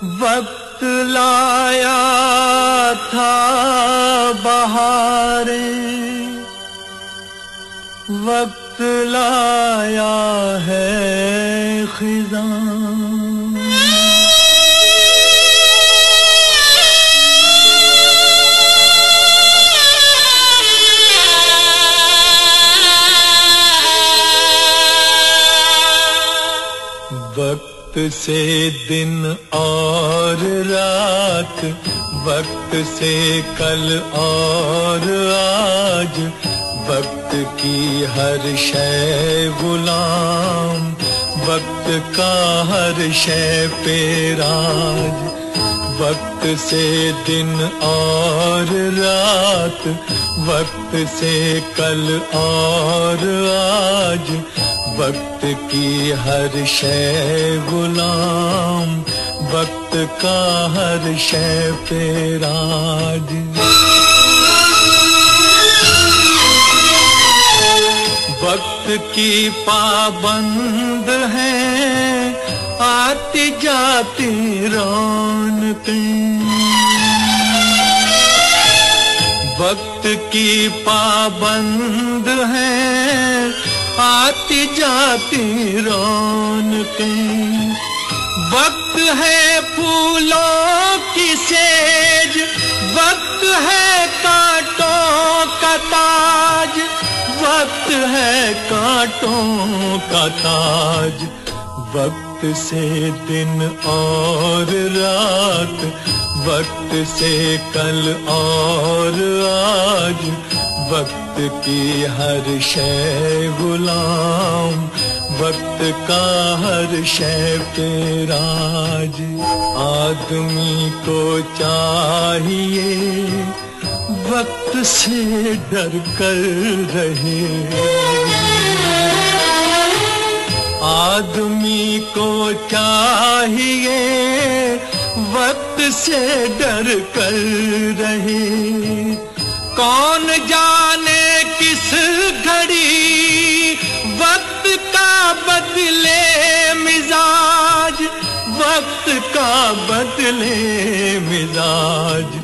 वक्त लाया था बहारें, वक्त लाया है खिज़ां। वक्त से दिन और रात, वक्त से कल और आज, वक्त की हर शय गुलाम, वक्त का हर शय पे राज। वक्त से दिन और रात, वक्त से कल और आज, वक्त की हर शय गुलाम, वक्त का हर शय पे राज। वक्त की पाबंद है आती जाती रौनकें, वक्त की पाबंद है आती जाती रौनकें। वक्त है फूलों की सेज, वक्त है कांटों का ताज, वक्त है कांटों का ताज। वक्त से दिन और रात, वक्त से कल और आज, वक्त की हर शय गुलाम, वक्त का हर शय पे राज। आदमी को चाहिए वक्त से डर कर रहे, आदमी को चाहिए वक्त से डर कर रहे। कौन जाने किस घड़ी वक्त का बदले मिजाज, वक्त का बदले मिजाज।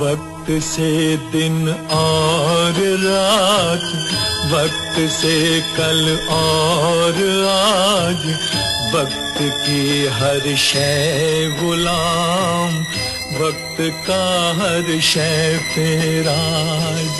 वक्त से दिन और रात, वक्त से कल और आज, वक्त की हर शय गुलाम, वक्त का हर शय पे राज।